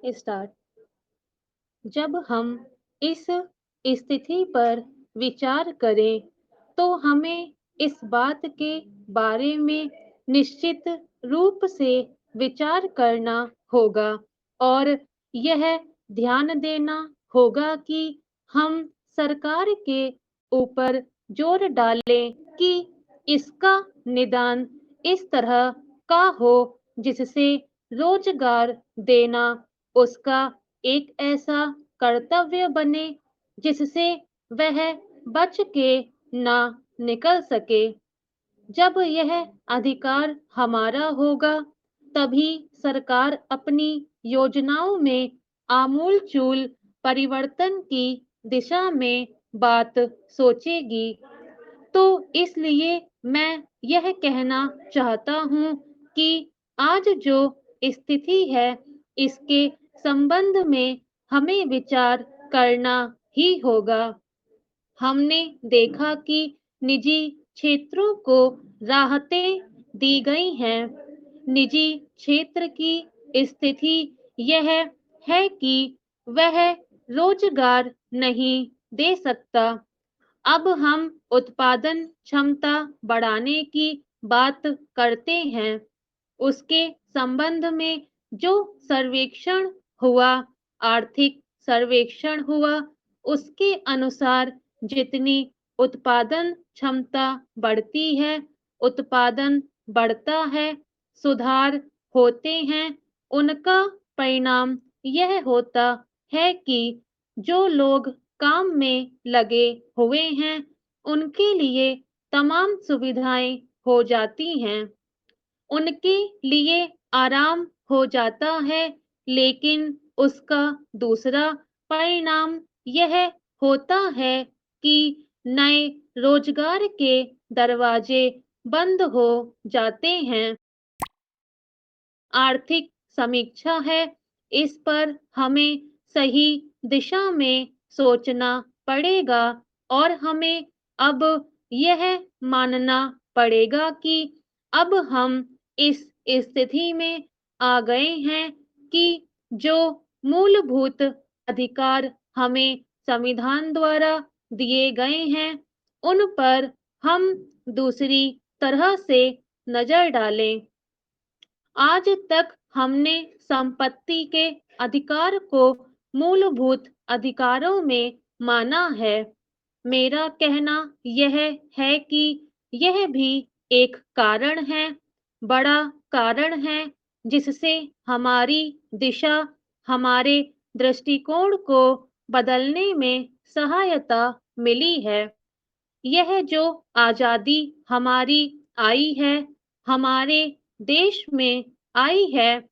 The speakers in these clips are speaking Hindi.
स्टार्ट। जब हम इस स्थिति पर विचार करें तो हमें इस बात के बारे में निश्चित रूप से विचार करना होगा और यह ध्यान देना होगा कि हम सरकार के ऊपर जोर डालें कि इसका निदान इस तरह का हो जिससे रोजगार देना उसका एक ऐसा कर्तव्य बने जिससे वह बच के ना निकल सके। जब यह अधिकार हमारा होगा तभी सरकार अपनी योजनाओं में आमूल-चूल परिवर्तन की दिशा में बात सोचेगी। तो इसलिए मैं यह कहना चाहता हूँ कि आज जो स्थिति है इसके संबंध में हमें विचार करना ही होगा। हमने देखा कि निजी क्षेत्रों को राहतें दी गई हैं। निजी क्षेत्र की स्थिति यह है कि वह रोजगार नहीं दे सकता। अब हम उत्पादन क्षमता बढ़ाने की बात करते हैं। उसके संबंध में जो सर्वेक्षण हुआ, आर्थिक सर्वेक्षण हुआ, उसके अनुसार जितनी उत्पादन क्षमता बढ़ती है, उत्पादन बढ़ता है, सुधार होते हैं, उनका परिणाम यह होता है कि जो लोग काम में लगे हुए हैं, उनके लिए तमाम सुविधाएं हो जाती हैं। उनके लिए आराम हो जाता है, लेकिन उसका दूसरा परिणाम यह होता है कि नए रोजगार के दरवाजे बंद हो जाते हैं। आर्थिक समीक्षा है, इस पर हमें सही दिशा में सोचना पड़ेगा और हमें अब यह मानना पड़ेगा कि अब हम इस स्थिति में आ गए हैं कि जो मूलभूत अधिकार हमें संविधान द्वारा दिए गए हैं, उन पर हम दूसरी तरह से नजर डालें। आज तक हमने संपत्ति के अधिकार को मूलभूत अधिकारों में माना है। मेरा कहना यह है कि यह भी एक कारण है, बड़ा कारण है, जिससे हमारी दिशा, हमारे दृष्टिकोण को बदलने में सहायता मिली है। यह जो आजादी हमारी आई है, हमारे देश में आई है,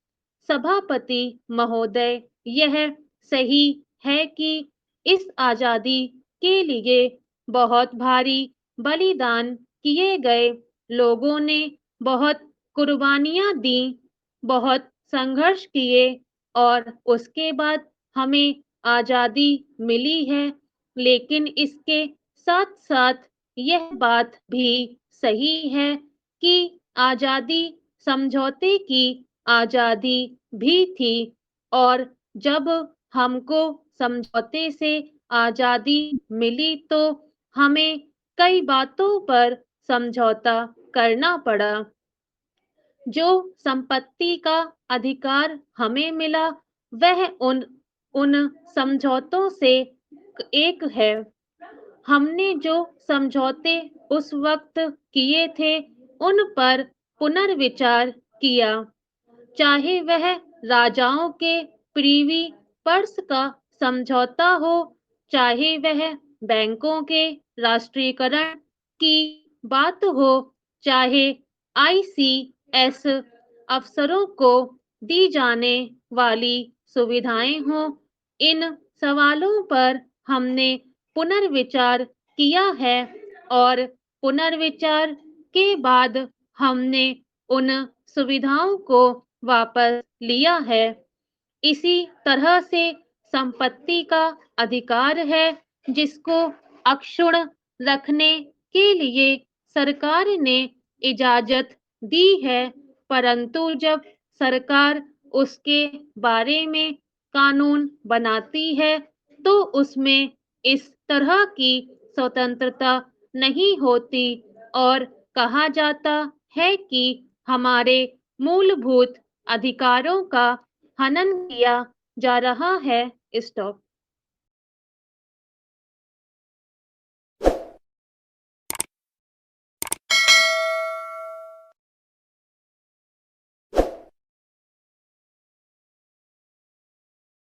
सभापति महोदय, यह सही है कि इस आजादी के लिए बहुत भारी बलिदान किए गए, लोगों ने बहुत कुर्बानियां दी, बहुत संघर्ष किए और उसके बाद हमें आजादी मिली है। लेकिन इसके साथ-साथ यह बात भी सही है कि आजादी समझौते की आजादी भी थी और जब हमको समझौते से आजादी मिली तो हमें कई बातों पर समझौता करना पड़ा। जो संपत्ति का अधिकार हमें मिला वह उन उन समझौतों से एक है। हमने जो समझौते उस वक्त किए थे, उन पर पुनर्विचार किया। चाहे वह राजाओं के प्रीवी पर्स का समझौता हो, चाहे वह बैंकों के राष्ट्रीयकरण की बात हो, चाहे आईसीएस अफसरों को दी जाने वाली सुविधाएं हो, इन सवालों पर हमने पुनर्विचार किया है और पुनर्विचार के बाद हमने उन सुविधाओं को वापस लिया है। इसी तरह से संपत्ति का अधिकार है जिसको अक्षुण्ण रखने के लिए सरकार ने इजाजत दी है, परंतु जब सरकार उसके बारे में कानून बनाती है तो उसमें इस तरह की स्वतंत्रता नहीं होती और कहा जाता है कि हमारे मूलभूत अधिकारों का हनन किया जा रहा है। स्टॉप।